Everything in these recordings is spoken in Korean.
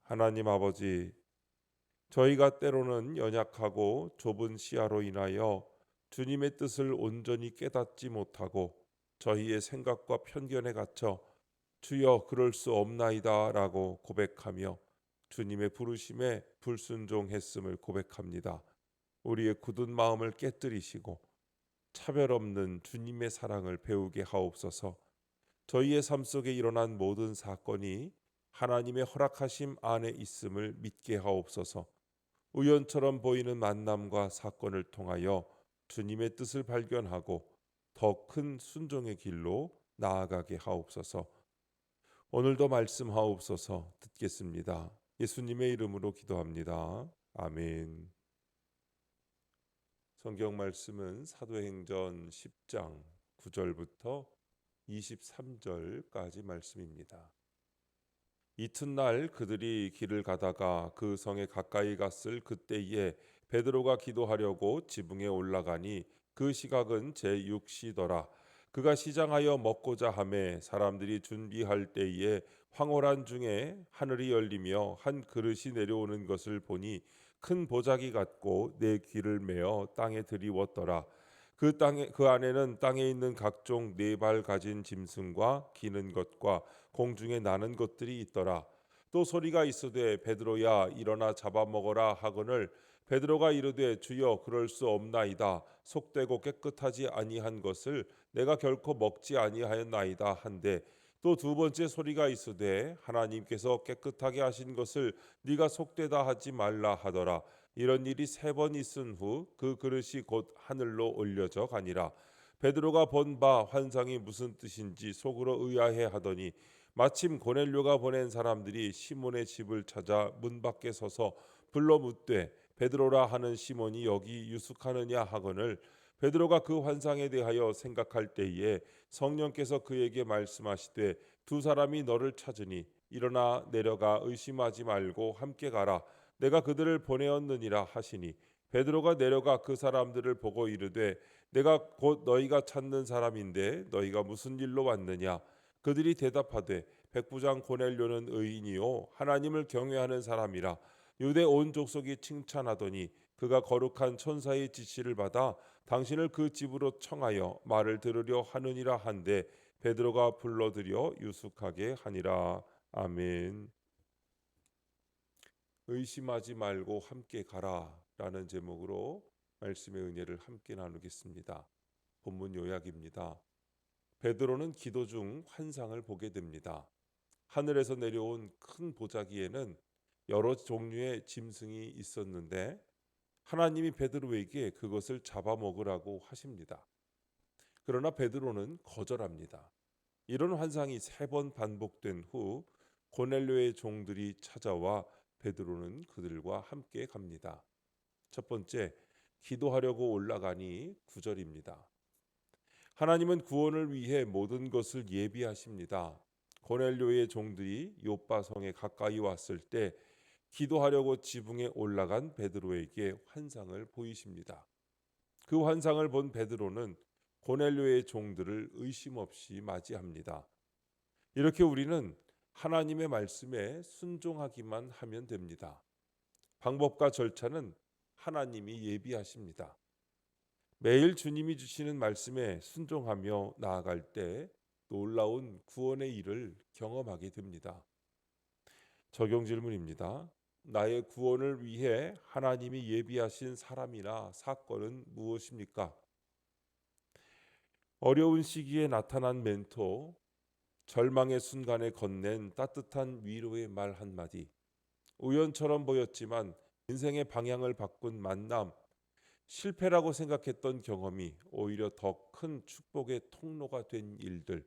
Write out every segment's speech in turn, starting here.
하나님 아버지, 저희가 때로는 연약하고 좁은 시야로 인하여 주님의 뜻을 온전히 깨닫지 못하고 저희의 생각과 편견에 갇혀 주여 그럴 수 없나이다라고 고백하며 주님의 부르심에 불순종했음을 고백합니다. 우리의 굳은 마음을 깨뜨리시고 차별 없는 주님의 사랑을 배우게 하옵소서. 저희의 삶 속에 일어난 모든 사건이 하나님의 허락하심 안에 있음을 믿게 하옵소서. 우연처럼 보이는 만남과 사건을 통하여 주님의 뜻을 발견하고 더 큰 순종의 길로 나아가게 하옵소서. 오늘도 말씀하옵소서. 듣겠습니다. 예수님의 이름으로 기도합니다. 아멘. 성경 말씀은 사도행전 10장 9절부터 23절까지 말씀입니다. 이튿날 그들이 길을 가다가 그 성에 가까이 갔을 그때에 베드로가 기도하려고 지붕에 올라가니 그 시각은 제6시더라. 그가 시장하여 먹고자 하매 사람들이 준비할 때에 황홀한 중에 하늘이 열리며 한 그릇이 내려오는 것을 보니 큰 보자기 같고 네 귀를 메어 땅에 들이웠더라. 그 안에는 땅에 있는 각종 네 발 가진 짐승과 기는 것과 공중에 나는 것들이 있더라. 또 소리가 있으되 베드로야 일어나 잡아먹어라 하거늘 베드로가 이르되 주여 그럴 수 없나이다. 속되고 깨끗하지 아니한 것을 내가 결코 먹지 아니하였나이다 한데 또 두 번째 소리가 있으되 하나님께서 깨끗하게 하신 것을 네가 속되다 하지 말라 하더라. 이런 일이 세 번 있은 후 그 그릇이 곧 하늘로 올려져 가니라. 베드로가 본 바 환상이 무슨 뜻인지 속으로 의아해 하더니 마침 고넬료가 보낸 사람들이 시몬의 집을 찾아 문 밖에 서서 불러 묻되 베드로라 하는 시몬이 여기 유숙하느냐 하거늘 베드로가 그 환상에 대하여 생각할 때에 성령께서 그에게 말씀하시되 두 사람이 너를 찾으니 일어나 내려가 의심하지 말고 함께 가라. 내가 그들을 보내었느니라 하시니 베드로가 내려가 그 사람들을 보고 이르되 내가 곧 너희가 찾는 사람인데 너희가 무슨 일로 왔느냐. 그들이 대답하되 백부장 고넬료는 의인이요 하나님을 경외하는 사람이라. 유대 온 족속이 칭찬하더니 그가 거룩한 천사의 지시를 받아 당신을 그 집으로 청하여 말을 들으려 하느니라 한데 베드로가 불러들여 유숙하게 하니라. 아멘. 의심하지 말고 함께 가라라는 제목으로 말씀의 은혜를 함께 나누겠습니다. 본문 요약입니다. 베드로는 기도 중 환상을 보게 됩니다. 하늘에서 내려온 큰 보자기에는 여러 종류의 짐승이 있었는데 하나님이 베드로에게 그것을 잡아먹으라고 하십니다. 그러나 베드로는 거절합니다. 이런 환상이 세 번 반복된 후 고넬료의 종들이 찾아와 베드로는 그들과 함께 갑니다. 첫 번째, 기도하려고 올라가니 9절입니다. 하나님은 구원을 위해 모든 것을 예비하십니다. 고넬료의 종들이 요빠 성에 가까이 왔을 때 기도하려고 지붕에 올라간 베드로에게 환상을 보이십니다. 그 환상을 본 베드로는 고넬료의 종들을 의심 없이 맞이합니다. 이렇게 우리는 하나님의 말씀에 순종하기만 하면 됩니다. 방법과 절차는 하나님이 예비하십니다. 매일 주님이 주시는 말씀에 순종하며 나아갈 때 놀라운 구원의 일을 경험하게 됩니다. 적용 질문입니다. 나의 구원을 위해 하나님이 예비하신 사람이나 사건은 무엇입니까? 어려운 시기에 나타난 멘토, 절망의 순간에 건넨 따뜻한 위로의 말 한마디, 우연처럼 보였지만 인생의 방향을 바꾼 만남, 실패라고 생각했던 경험이 오히려 더 큰 축복의 통로가 된 일들,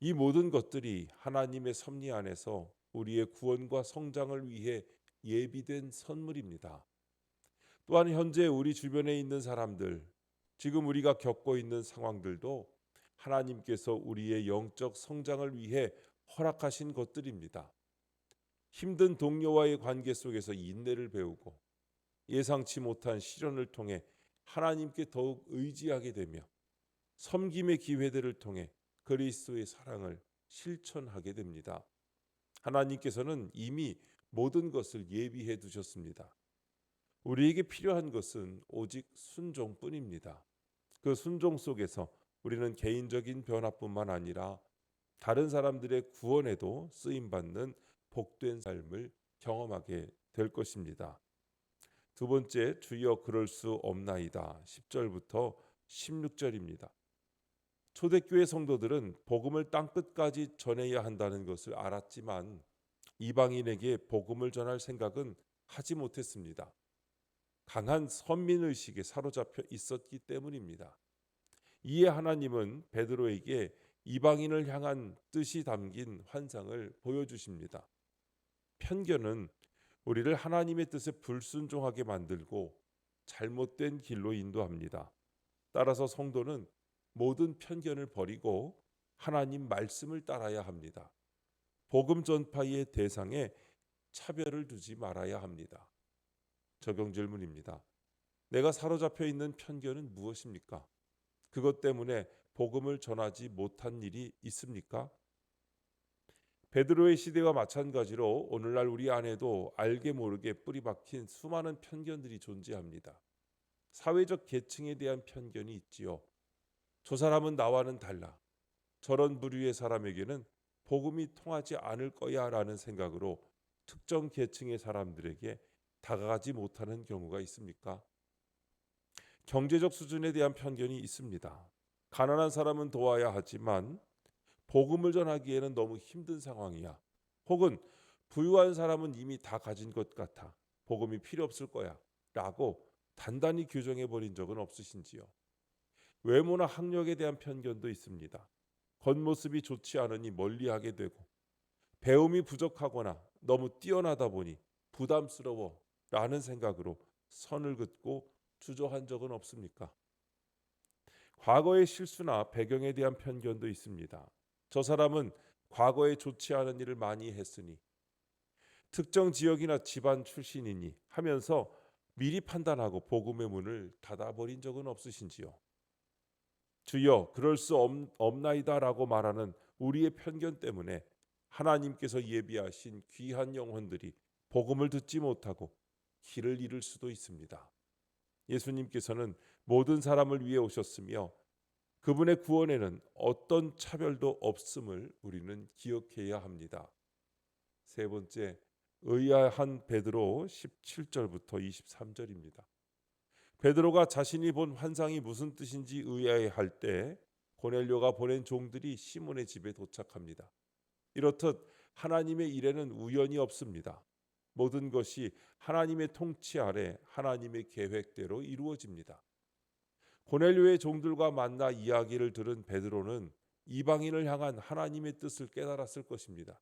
이 모든 것들이 하나님의 섭리 안에서 우리의 구원과 성장을 위해 예비된 선물입니다. 또한 현재 우리 주변에 있는 사람들, 지금 우리가 겪고 있는 상황들도 하나님께서 우리의 영적 성장을 위해 허락하신 것들입니다. 힘든 동료와의 관계 속에서 인내를 배우고 예상치 못한 시련을 통해 하나님께 더욱 의지하게 되며 섬김의 기회들을 통해 그리스도의 사랑을 실천하게 됩니다. 하나님께서는 이미 모든 것을 예비해 두셨습니다. 우리에게 필요한 것은 오직 순종뿐입니다. 그 순종 속에서 우리는 개인적인 변화뿐만 아니라 다른 사람들의 구원에도 쓰임 받는 복된 삶을 경험하게 될 것입니다. 두 번째, 주여 그럴 수 없나이다. 10절부터 16절입니다. 초대교회 성도들은 복음을 땅끝까지 전해야 한다는 것을 알았지만 이방인에게 복음을 전할 생각은 하지 못했습니다. 강한 선민의식에 사로잡혀 있었기 때문입니다. 이에 하나님은 베드로에게 이방인을 향한 뜻이 담긴 환상을 보여주십니다. 편견은 우리를 하나님의 뜻에 불순종하게 만들고 잘못된 길로 인도합니다. 따라서 성도는 모든 편견을 버리고 하나님 말씀을 따라야 합니다. 복음 전파의 대상에 차별을 두지 말아야 합니다. 적용 질문입니다. 내가 사로잡혀 있는 편견은 무엇입니까? 그것 때문에 복음을 전하지 못한 일이 있습니까? 베드로의 시대와 마찬가지로 오늘날 우리 안에도 알게 모르게 뿌리 박힌 수많은 편견들이 존재합니다. 사회적 계층에 대한 편견이 있지요. 저 사람은 나와는 달라. 저런 부류의 사람에게는 복음이 통하지 않을 거야 라는 생각으로 특정 계층의 사람들에게 다가가지 못하는 경우가 있습니까? 경제적 수준에 대한 편견이 있습니다. 가난한 사람은 도와야 하지만 복음을 전하기에는 너무 힘든 상황이야. 혹은 부유한 사람은 이미 다 가진 것 같아. 복음이 필요 없을 거야. 라고 단단히 규정해 버린 적은 없으신지요? 외모나 학력에 대한 편견도 있습니다. 겉모습이 좋지 않으니 멀리하게 되고 배움이 부족하거나 너무 뛰어나다 보니 부담스러워 라는 생각으로 선을 긋고 주저한 적은 없습니까? 과거의 실수나 배경에 대한 편견도 있습니다. 저 사람은 과거에 좋지 않은 일을 많이 했으니 특정 지역이나 집안 출신이니 하면서 미리 판단하고 복음의 문을 닫아버린 적은 없으신지요? 주여 그럴 수 없나이다라고 말하는 우리의 편견 때문에 하나님께서 예비하신 귀한 영혼들이 복음을 듣지 못하고 길을 잃을 수도 있습니다. 예수님께서는 모든 사람을 위해 오셨으며 그분의 구원에는 어떤 차별도 없음을 우리는 기억해야 합니다. 세 번째, 의아한 베드로 17절부터 23절입니다. 베드로가 자신이 본 환상이 무슨 뜻인지 의아해할 때 고넬료가 보낸 종들이 시몬의 집에 도착합니다. 이렇듯 하나님의 일에는 우연이 없습니다. 모든 것이 하나님의 통치 아래 하나님의 계획대로 이루어집니다. 고넬료의 종들과 만나 이야기를 들은 베드로는 이방인을 향한 하나님의 뜻을 깨달았을 것입니다.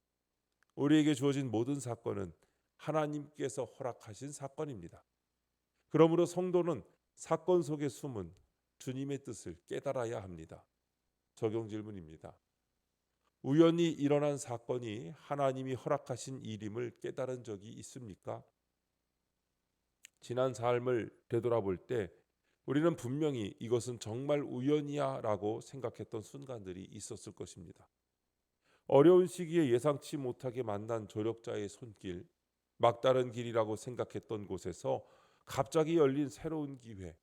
우리에게 주어진 모든 사건은 하나님께서 허락하신 사건입니다. 그러므로 성도는 사건 속에 숨은 주님의 뜻을 깨달아야 합니다. 적용 질문입니다. 우연히 일어난 사건이 하나님이 허락하신 일임을 깨달은 적이 있습니까? 지난 삶을 되돌아볼 때 우리는 분명히 이것은 정말 우연이야 라고 생각했던 순간들이 있었을 것입니다. 어려운 시기에 예상치 못하게 만난 조력자의 손길, 막다른 길이라고 생각했던 곳에서 갑자기 열린 새로운 기회,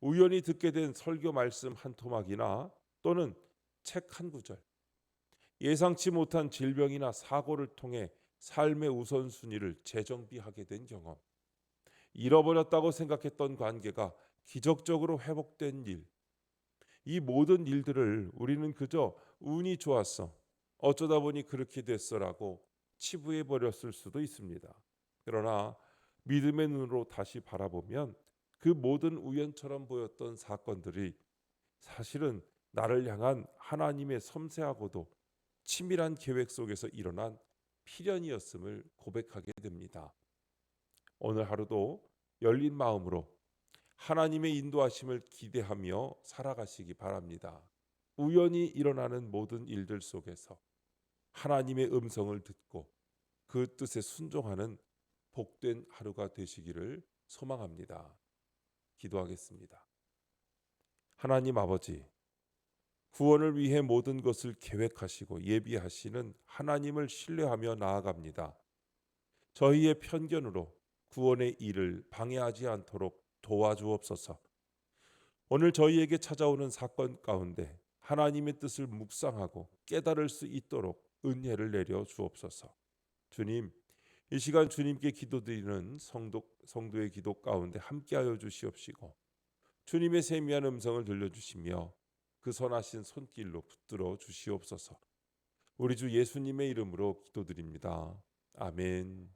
우연히 듣게 된 설교 말씀 한 토막이나 또는 책 한 구절, 예상치 못한 질병이나 사고를 통해 삶의 우선순위를 재정비하게 된 경험, 잃어버렸다고 생각했던 관계가 기적적으로 회복된 일, 이 모든 일들을 우리는 그저 운이 좋았어, 어쩌다 보니 그렇게 됐어라고 치부해 버렸을 수도 있습니다. 그러나 믿음의 눈으로 다시 바라보면 그 모든 우연처럼 보였던 사건들이 사실은 나를 향한 하나님의 섬세하고도 치밀한 계획 속에서 일어난 필연이었음을 고백하게 됩니다. 오늘 하루도 열린 마음으로 하나님의 인도하심을 기대하며 살아가시기 바랍니다. 우연히 일어나는 모든 일들 속에서 하나님의 음성을 듣고 그 뜻에 순종하는 복된 하루가 되시기를 소망합니다. 기도하겠습니다. 하나님 아버지, 구원을 위해 모든 것을 계획하시고 예비하시는 하나님을 신뢰하며 나아갑니다. 저희의 편견으로 구원의 일을 방해하지 않도록 도와주옵소서. 오늘 저희에게 찾아오는 사건 가운데 하나님의 뜻을 묵상하고 깨달을 수 있도록 은혜를 내려 주옵소서. 주님, 이 시간 주님께 기도드리는 성도의 기도 가운데 함께하여 주시옵시고 주님의 세미한 음성을 들려주시며 그 선하신 손길로 붙들어 주시옵소서. 우리 주 예수님의 이름으로 기도드립니다. 아멘.